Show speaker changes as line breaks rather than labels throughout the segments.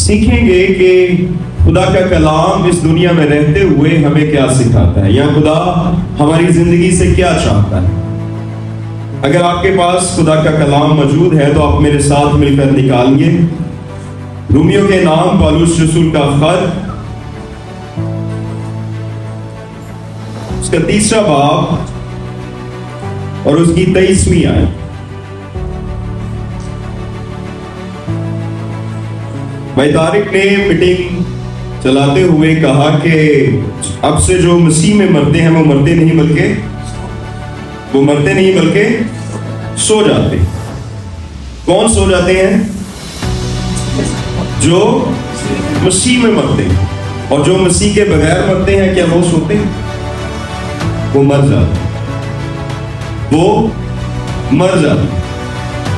سیکھیں گے کہ خدا کا کلام اس دنیا میں رہتے ہوئے ہمیں کیا سکھاتا ہے یا خدا ہماری زندگی سے کیا چاہتا ہے۔ اگر آپ کے پاس خدا کا کلام موجود ہے تو آپ میرے ساتھ مل کر نکالئے رومیوں کے نام پالوس رسول کا خط، اس کا 3 باب اور اس کی 23ویں آیت۔ بھائی طارق نے میٹنگ چلاتے ہوئے کہا کہ اب سے جو مسیح میں مرتے ہیں وہ مرتے نہیں بلکہ سو جاتے ہیں۔ کون سو جاتے ہیں؟ جو مسیح میں مرتے ہیں۔ اور جو مسیح کے بغیر مرتے ہیں کیا وہ سوتے ہیں؟ وہ مر جاتے ہیں۔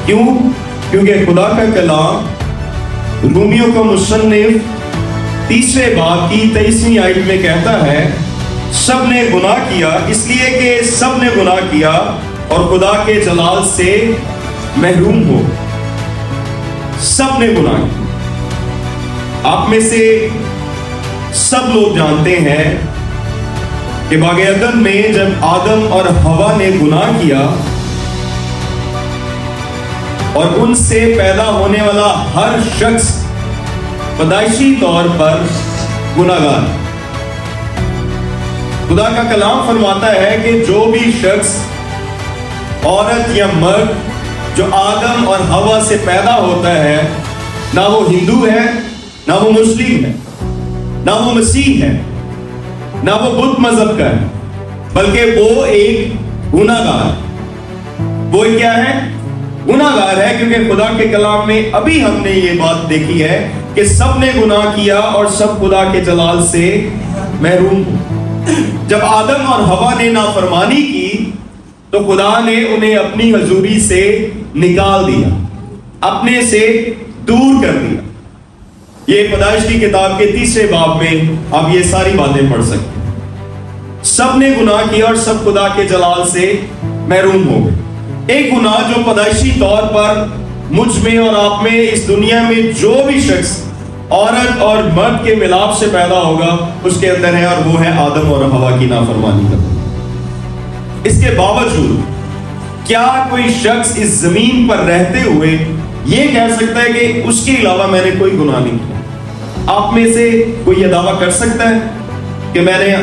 کیوں؟ کیونکہ خدا کا کلام رومیوں کا مصنف 3 باب کی 23ویں آیت میں کہتا ہے سب نے گناہ کیا، اس لیے کہ سب نے گناہ کیا اور خدا کے جلال سے محروم ہو۔ سب نے گناہ کیا۔ آپ میں سے سب لوگ جانتے ہیں کہ باغ عدن میں جب آدم اور حوا نے گناہ کیا اور ان سے پیدا ہونے والا ہر شخص پیدائشی طور پر گناہگار، خدا کا کلام فرماتا ہے کہ جو بھی شخص، عورت یا مرد جو آدم اور حوا سے پیدا ہوتا ہے، نہ وہ ہندو ہے، نہ وہ مسلم ہے، نہ وہ مسیح ہے، نہ وہ بدھ مذہب کا ہے، بلکہ وہ ایک گناہگار ہے۔ وہ کیا ہے؟ گناہگار ہے، کیونکہ خدا کے کلام میں ابھی ہم نے یہ بات دیکھی ہے کہ سب نے گناہ کیا اور سب خدا کے جلال سے محروم ہو۔ جب آدم اور حوا نے نافرمانی کی تو خدا نے انہیں اپنی حضوری سے نکال دیا، اپنے سے دور کر دیا۔ یہ پیدائش کی کتاب کے 3 باب میں آپ یہ ساری باتیں پڑھ سکتے ہیں۔ سب نے گناہ کیا اور سب خدا کے جلال سے محروم ہو گئے۔ ایک گناہ جو پیدائشی طور پر مجھ میں اور آپ میں، اس دنیا میں جو بھی شخص عورت اور مرد کے ملاپ سے پیدا ہوگا اس کے اندر ہے، اور وہ ہے آدم اور حوا کی نافرمانی کا۔ اس کے باوجود کیا کوئی شخص اس زمین پر رہتے ہوئے یہ کہہ سکتا ہے کہ اس کے علاوہ میں نے کوئی گناہ نہیں کیا؟ آپ میں سے کوئی یہ دعویٰ کر سکتا ہے کہ میں نے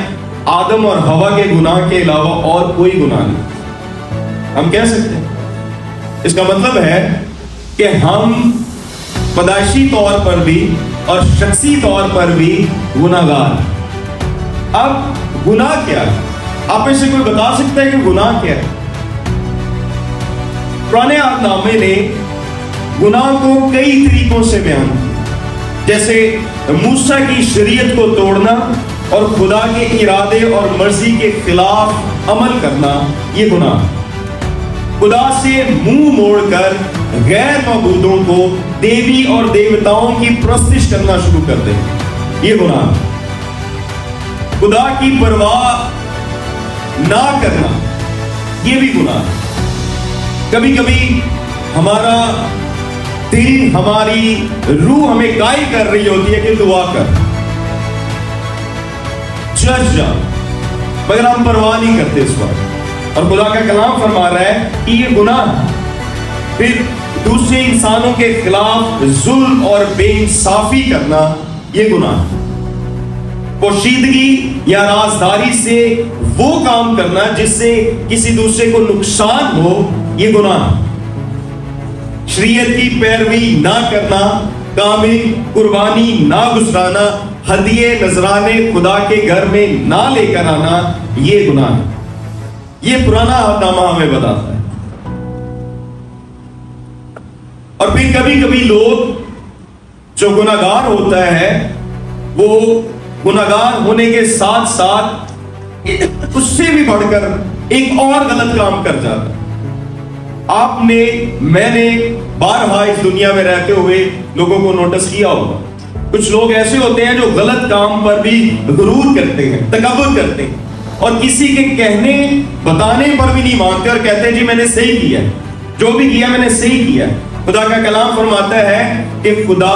آدم اور حوا کے گناہ کے علاوہ اور کوئی گناہ نہیں؟ ہم کہہ سکتے ہیں۔ اس کا مطلب ہے کہ ہم پیدائشی طور پر بھی اور شخصی طور پر بھی گناہگار ہیں۔ اب گناہ کیا ہے؟ آپ میں سے کوئی بتا سکتا ہے کہ گناہ کیا ہے؟ پرانے عہد نامے نے گناہ کو کئی طریقوں سے بیان کیا، جیسے موسیٰ کی شریعت کو توڑنا اور خدا کے ارادے اور مرضی کے خلاف عمل کرنا، یہ گناہ۔ خدا سے منہ موڑ کر غیر معبودوں کو، دیوی اور دیوتاؤں کی پرستش کرنا شروع کر دیں، یہ گناہ۔ خدا کی پرواہ نہ کرنا، یہ بھی گناہ۔ کبھی کبھی ہمارا دل، ہماری روح ہمیں قائل کر رہی ہوتی ہے کہ دعا کر، جج جا، مگر ہم پرواہ نہیں کرتے اس وقت، اور خدا کا کلام فرما رہا ہے کہ یہ گناہ ہے۔ پھر دوسرے انسانوں کے خلاف ظلم اور بے انصافی کرنا، یہ گناہ ہے۔ پوشیدگی یا رازداری سے وہ کام کرنا جس سے کسی دوسرے کو نقصان ہو، یہ گناہ ہے۔ شریعت کی پیروی نہ کرنا، کامل قربانی نہ گزرانا، ہدیے نذرانے خدا کے گھر میں نہ لے کر آنا، یہ گناہ ہے۔ یہ پرانا عہد نامہ ہمیں بتاتا ہے۔ اور پھر کبھی کبھی لوگ جو گناہگار ہوتا ہے وہ گناہگار ہونے کے ساتھ ساتھ اس سے بھی بڑھ کر ایک اور غلط کام کر جاتا ہے۔ آپ نے، میں نے بارہا اس دنیا میں رہتے ہوئے لوگوں کو نوٹس کیا ہوگا، کچھ لوگ ایسے ہوتے ہیں جو غلط کام پر بھی غرور کرتے ہیں، تکبر کرتے ہیں، اور کسی کے کہنے بتانے پر بھی نہیں مانتے اور کہتے ہیں جی میں نے صحیح کیا، جو بھی کیا میں نے صحیح کیا۔ خدا کا کلام فرماتا ہے کہ خدا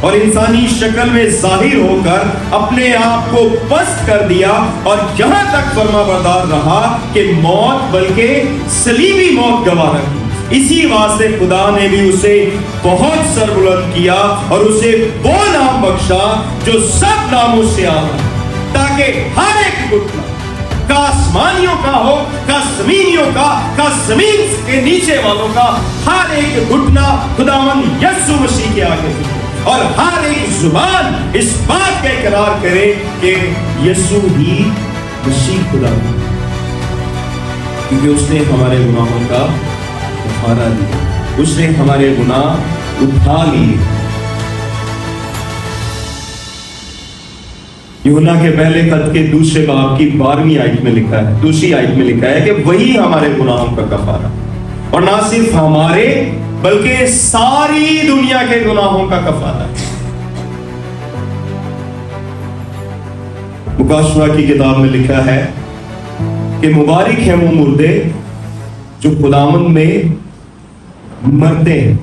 اور انسانی شکل میں ظاہر ہو کر اپنے آپ کو پست کر دیا اور یہاں تک فرما بردار رہا کہ موت بلکہ صلیبی موت گوارا کی۔ اسی واسطے خدا نے بھی اسے بہت سربلند کیا اور اسے وہ نام بخشا جو سب ناموں سے اعلیٰ، تاکہ ہر ایک گھٹنا، کا آسمانیوں کا ہو، کا زمینیوں کا زمین کے نیچے والوں کا، ہر ایک گھٹنا خداوند یسوع مسیح کے آگے جھکے اور ہر ایک زبان اس بات کا اقرار کرے کہ یسوع ہی مسیح خدا ہے، کیونکہ اس نے ہمارے گناہوں کا کفارہ دیا، اس نے ہمارے گناہ اٹھا لیے۔ یوحنا کے پہلے خط کے دوسرے باب کی 12ویں آیت میں لکھا ہے، دوسری آیت میں لکھا ہے کہ وہی ہمارے گناہوں کا کفارہ، اور نہ صرف ہمارے بلکہ ساری دنیا کے گناہوں کا کفارہ ہے۔ مکاشفہ کی کتاب میں لکھا ہے کہ مبارک ہیں وہ مردے جو خداوند میں مرتے ہیں۔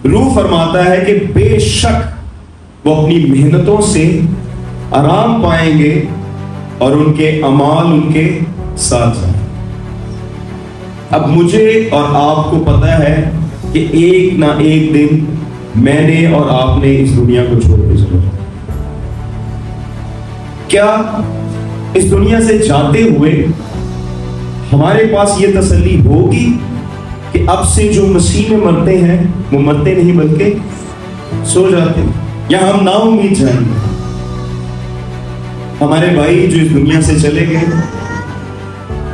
روح فرماتا ہے کہ بے شک وہ اپنی محنتوں سے آرام پائیں گے اور ان کے اعمال ان کے ساتھ ہیں۔ اب مجھے اور آپ کو پتا ہے کہ ایک نہ ایک دن میں نے اور آپ نے اس دنیا کو چھوڑ کے چلنا۔ کیا اس دنیا سے جاتے ہوئے ہمارے پاس یہ تسلی ہوگی کہ اب سے جو مسیح میں مرتے ہیں وہ مرتے نہیں بلکہ سو جاتے ہیں، یا ہم نا امید جائیں گے؟ ہمارے بھائی جو اس دنیا سے چلے گئے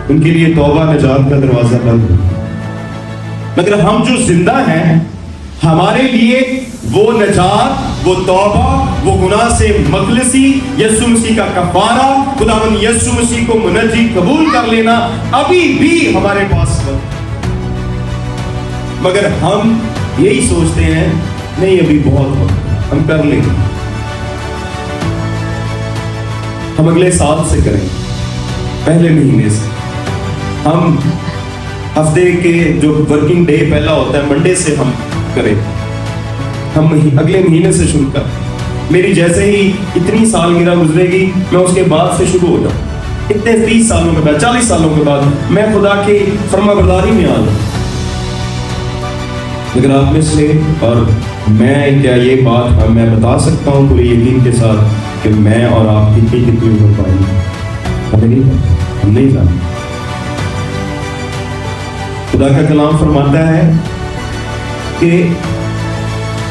ان کے لیے توبہ نجات کا دروازہ بند ہے، مگر ہم جو زندہ ہیں ہمارے لیے وہ نجات، وہ توبہ، وہ گناہ سے مخلصی، یسوع مسیح کا کفارہ، خداوند یسوع مسیح کو منجی قبول کر لینا ابھی بھی ہمارے پاس ہے۔ مگر ہم یہی سوچتے ہیں نہیں ابھی بہت وقت، ہم کر لیں گے، ہم اگلے سال سے کریں، پہلے مہینے سے، ہم ہفتے کے جو ورکنگ ڈے پہلا ہوتا ہے منڈے سے ہم کریں، ہم اگلے مہینے سے شروع کر، میری جیسے ہی اتنی سالگرہ گزرے گی میں اس کے بعد سے شروع ہو جاؤں، اتنے 30 سالوں کے بعد، 40 سالوں کے بعد میں خدا کی فرما برداری میں آ جاؤں۔ اگر آپ میں سے اور میں کیا یہ بات میں بتا سکتا ہوں پورے یقین کے ساتھ کہ میں اور آپ کتنی عمر پائیں گے؟ ہم نہیں جانتے۔ خدا کا کلام فرماتا ہے کہ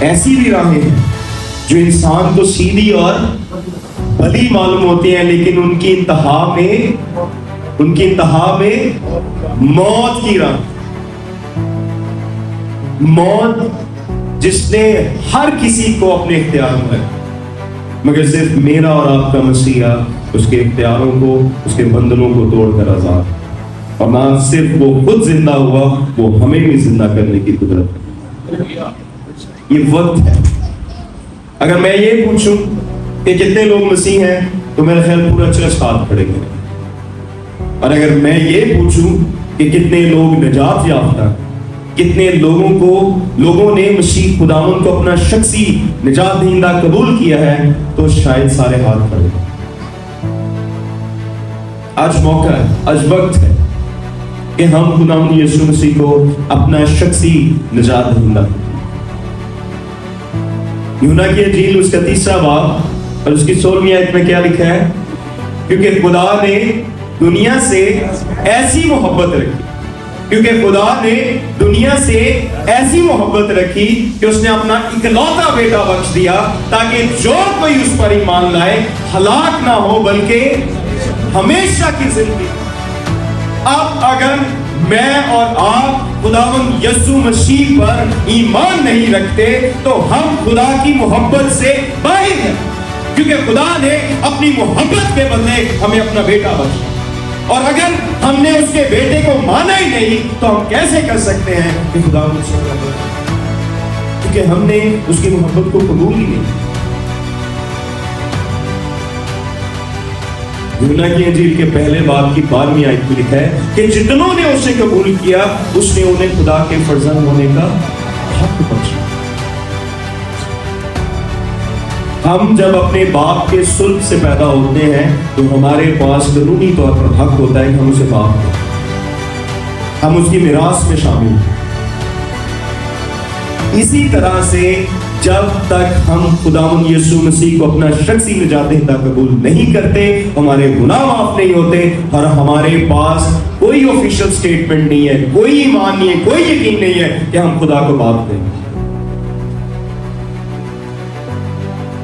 ایسی بھی راہیں ہیں جو انسان کو سیدھی اور بھلی معلوم ہوتی ہیں، لیکن ان کی انتہا میں موت کی راہ، موت جس نے ہر کسی کو اپنے اختیار میں رکھا، مگر صرف میرا اور آپ کا مسیحا اس کے اختیاروں کو، اس کے بندنوں کو توڑ کر آزاد، اور نہ صرف وہ خود زندہ ہوا، وہ ہمیں بھی زندہ کرنے کی قدرت ہے۔ یہ وقت ہے۔ اگر میں یہ پوچھوں کہ کتنے لوگ مسیح ہیں تو میرا خیال پورا چرچ ہاتھ کھڑے کرے، اور اگر میں یہ پوچھوں کہ کتنے لوگ نجات یافتہ، کتنے لوگوں نے مسیح خداوند کو اپنا شخصی نجات دہندہ قبول کیا ہے، تو شاید سارے ہاتھ کھڑے۔ آج موقع ہے، آج وقت ہے کہ ہم خداوند یسوع مسیح کو اپنا شخصی نجات دہندہ۔ یوحنا کی انجیل اس کا 3 باب اور اس کی 16ویں آیت میں کیا لکھا ہے؟ کیونکہ خدا نے دنیا سے ایسی محبت رکھی، کیونکہ خدا نے دنیا سے ایسی محبت رکھی کہ اس نے اپنا اکلوتا بیٹا بخش دیا، تاکہ جو کوئی اس پر ایمان لائے ہلاک نہ ہو بلکہ ہمیشہ کی زندگی۔ اب اگر میں اور آپ خداوند یسوع مسیح پر ایمان نہیں رکھتے تو ہم خدا کی محبت سے باہر ہیں، کیونکہ خدا نے اپنی محبت کے بدلے ہمیں اپنا بیٹا بخشا، اور اگر ہم نے اس کے بیٹے کو مانا ہی نہیں تو ہم کیسے کر سکتے ہیں کہ خدا مجھ سے محبت کرے؟ کیونکہ ہم نے اس کی محبت کو قبول ہی نہیں۔ یوحنا کی انجیل کے پہلے باب کی 12ویں آیت میں لکھا ہے کہ جتنوں نے اسے قبول کیا اس نے انہیں خدا کے فرزند ہونے کا حق بخشا۔ ہم جب اپنے باپ کے صلب سے پیدا ہوتے ہیں تو ہمارے پاس قانونی طور پر حق ہوتا ہے کہ ہم اسے باپ دیں، ہم اس کی میراث میں شامل ہیں۔ اسی طرح سے جب تک ہم خداوند یسوع مسیح کو اپنا شخصی نجات دہندہ قبول نہیں کرتے، ہمارے گناہ معاف نہیں ہوتے، اور ہمارے پاس کوئی آفیشل سٹیٹمنٹ نہیں ہے، کوئی ایمان نہیں ہے، کوئی یقین نہیں ہے کہ ہم خدا کو باپ دیں۔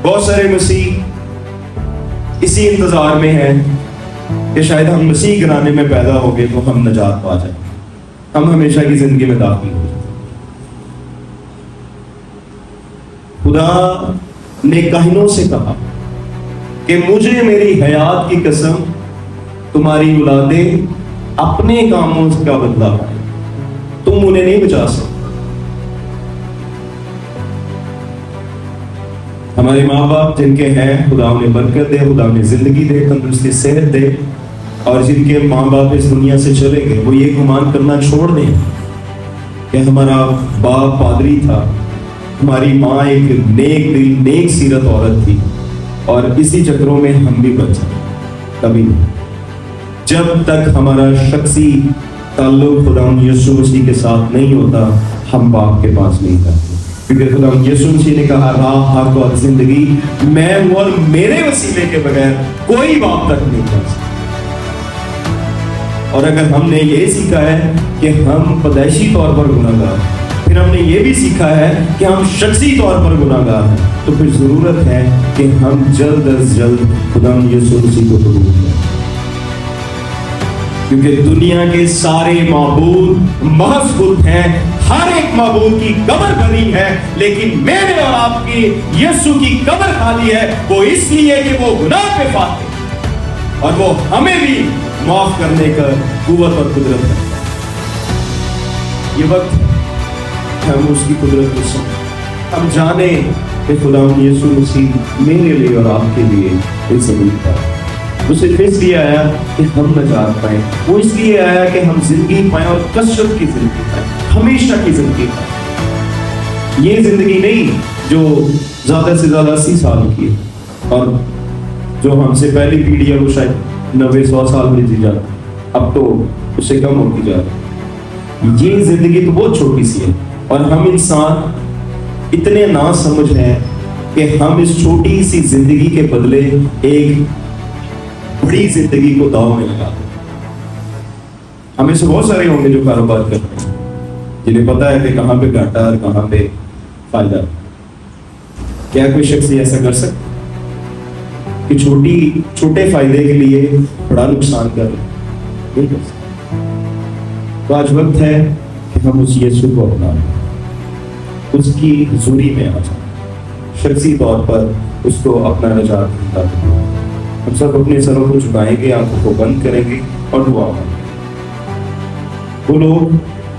بہت سارے مسیح اسی انتظار میں ہیں کہ شاید ہم مسیح گھرانے میں پیدا ہو گئے تو ہم نجات پا جائیں، ہم ہمیشہ کی زندگی میں داخل ہو جائیں۔ خدا نے کاہنوں سے کہا کہ مجھے میری حیات کی قسم تمہاری اولادیں اپنے کاموں کا بدلہ پائیں، تم انہیں نہیں بچا سکتے۔ ہمارے ماں باپ جن کے ہیں، خدا انہیں برکت دے، خدا انہیں زندگی دے، تندرستی صحت دے، اور جن کے ماں باپ اس دنیا سے چلے گئے وہ یہ گمان کرنا چھوڑ دیں کہ ہمارا باپ پادری تھا، ہماری ماں ایک نیک دل نیک سیرت عورت تھی، اور اسی چکروں میں ہم بھی بچ جائیں۔ کبھی نہیں۔ جب تک ہمارا شخصی تعلق خداوند یسوع مسیح کے ساتھ نہیں ہوتا، ہم باپ کے پاس نہیں جاتے، کیونکہ خداوند یسوع مسیح نے کہا راہ حق اور زندگی میں ہوں، اور میرے وسیلے کے بغیر کوئی باپ تک نہیں جا سکتا۔ اور اگر ہم نے یہ سیکھا ہے کہ ہم پیدائشی طور پر گناہگار ہیں، پھر ہم نے یہ بھی سیکھا ہے کہ ہم شخصی طور پر گناہگار ہیں، تو پھر ضرورت ہے کہ ہم جلد از جلد خداوند یسوع مسیح کو قبول کریں، کیونکہ دنیا کے سارے معبود محض بت ہیں، ہر ایک معبود کی قبر بھری ہے، لیکن میرے اور آپ کی یسوع کی قبر خالی ہے۔ وہ اس لیے کہ وہ گناہ پہ فاتح ہے، اور وہ ہمیں بھی معاف کرنے کا قوت اور قدرت ہے۔ یہ وقت ہم اس کی قدرت کو سمجھیں، ہم جانیں کہ خداوند یسوع مسیح میرے لیے اور آپ کے لیے اس زمین پر وہ صرف اس لیے آیا کہ ہم نجات پائیں، وہ اس لیے آیا کہ ہم زندگی پائیں، اور کثرت کی زندگی پائیں، ہمیشہ کی زندگی پائیں۔ یہ زندگی نہیں جو زیادہ سے زیادہ 80 سال کی ہے، اور جو ہم سے پہلی پیڑھی ہے وہ شاید 90-100 سال میں جی جاتی، اب تو اس سے کم ہوتی جا رہی۔ یہ زندگی تو بہت چھوٹی سی ہے، اور ہم انسان اتنے نا سمجھ ہیں کہ ہم اس چھوٹی سی زندگی کے بدلے ایک بڑی زندگی کو داؤ میں لگا دیں۔ ہمیں سے بہت سارے ہوں گے جو کاروبار کر رہے ہیں، جنہیں پتا ہے کہ کہاں پہ گھاٹا اور کہاں پہ فائدہ۔ کیا کوئی شخص ایسا کر سکتا کہ چھوٹے فائدے کے لیے بڑا نقصان کر رہے؟ نہیں کر سکتا۔ تو آج وقت ہے کہ ہم اس یسوع کو اپنا لیں، اس کی حضوری میں آ جائیں، شخصی طور پر اس کو اپنا نجات دہندہ بنائیں۔ ہم سب اپنے سروں کو جھکائیں گے، آنکھوں کو بند کریں گے اور دعا مانگیں گے۔ وہ لوگ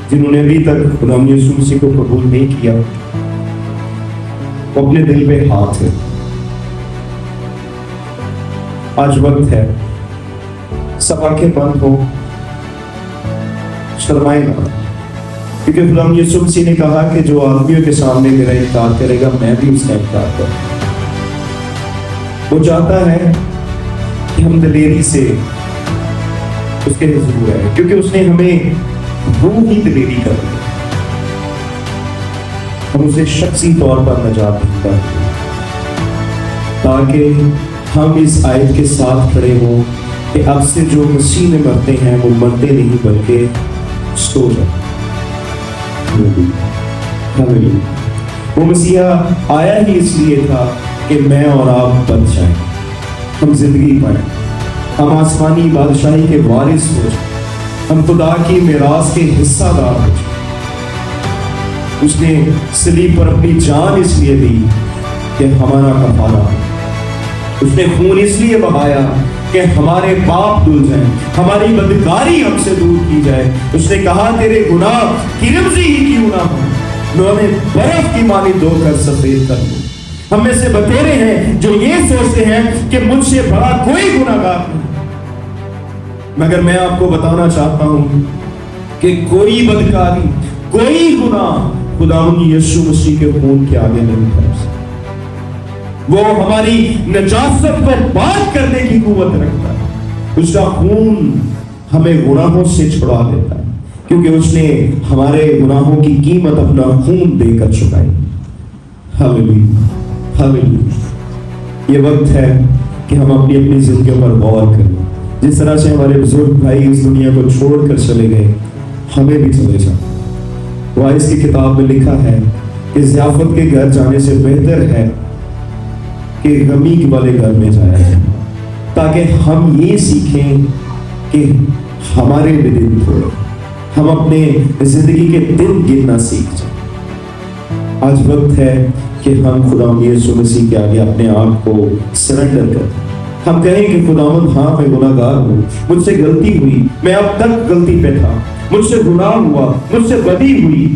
جنہوں نے ابھی تک خداوند یسوع مسیح کو قبول نہیں کیا، وہ اپنے دل پہ ہاتھ ہے۔ آج وقت ہے، سب آنکھیں بند ہو، شرمائے نہ، کیونکہ خداوند یسوع مسیح نے کہا کہ جو آدمیوں کے سامنے میرا انکار کرے گا میں بھی اس کا انکار کروں گا۔ وہ چاہتا ہے کہ ہم دلیری سے اس کے حضور آئے، کیونکہ اس نے ہمیں روحی دلیری کر دی، ہم اسے شخصی طور پر نجات دہندہ تاکہ ہم اس آیت کے ساتھ کھڑے ہوں کہ اب سے جو مسیح میں مرتے ہیں وہ مرتے نہیں بلکہ سو جائیں۔ وہ مسیحا آیا ہی اس لیے تھا کہ میں اور آپ بچ جائیں، ہم زندگی پائیں، ہم آسمانی بادشاہی کے وارث ہو جائیں، ہم خدا کی میراث کے حصہ دار ہو جائیں۔ اس نے صلیب پر اپنی جان اس لیے دی کہ ہمارا کفارہ، اس نے خون اس لیے بہایا کہ ہمارے پاپ دھل جائیں، ہماری بدکاری ہم سے دور کی جائے۔ اس نے کہا تیرے گناہ کرمزی ہی کیوں نہ ہو، میں انہیں برف کی مانند دھو کر سفید کر دوں۔ ہم میں سے بتیرے ہیں جو یہ سوچتے ہیں کہ مجھ سے بڑا کوئی گناہگار نہیں، مگر میں آپ کو بتانا چاہتا ہوں کہ کوئی بدکاری، کوئی گناہ خداوند یسوع مسیح کے خون کے آگے نہیں ٹھہر سکتا۔ وہ ہماری نجاست کو پاک کرنے کی قوت رکھتا ہے. اس کا خون ہمیں گناہوں سے چھڑا دیتا ہے کیونکہ اس نے ہمارے گناہوں کی قیمت اپنا خون دے کر چکائی. ہاللیلویا ہاللیلویا. یہ وقت ہے کہ ہم اپنی زندگیوں پر غور کریں. جس طرح سے ہمارے بزرگ بھائی اس دنیا کو چھوڑ کر چلے گئے ہمیں بھی چلے جائیں. وائس کی کتاب میں لکھا ہے کہ ضیافت کے گھر جانے سے بہتر ہے کہ غمی والے گھر میں جایا جائے تاکہ ہم یہ سیکھیں کہ ہمارے بھی دن تھوڑے, ہم اپنے زندگی کے دن گننا سیکھ جائیں. آج وقت ہے کہ ہم خدا یسوع مسیح کے آگے اپنے آپ کو سرنڈر کریں. ہم کہیں کہ خداوند ہاں میں گناہ گار ہوں, مجھ سے غلطی ہوئی, میں اب تک غلطی پہ تھا, مجھ سے گناہ ہوا, مجھ سے بدی ہوئی,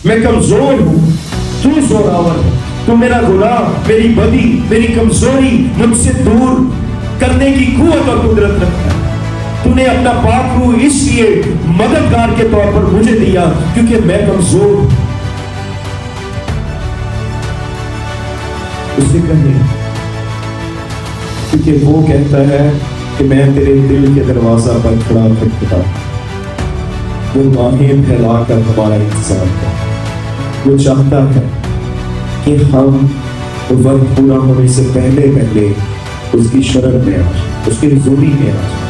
میں کمزور ہوں, تو زوراور ہے, تو میرا گناہ, میری بدی, میری کمزوری مجھ سے دور کرنے کی قوت اور قدرت رکھتا ہے. تو نے اپنا پاک روح اس لیے مددگار کے طور پر مجھے دیا کیونکہ میں کمزور ہوں. اسے کہیں کیونکہ وہ کہتا ہے کہ میں تیرے دل کے دروازہ پر کھڑا کھٹکھٹاتا ہوں. وہ باہیں پھیلا کر ہمارا انتظار کرتا. وہ چاہتا ہے کہ ہم وقت پورا ہونے سے پہلے اس کی شرح میں آ جائیں, اس کی حضوری میں آ جائیں.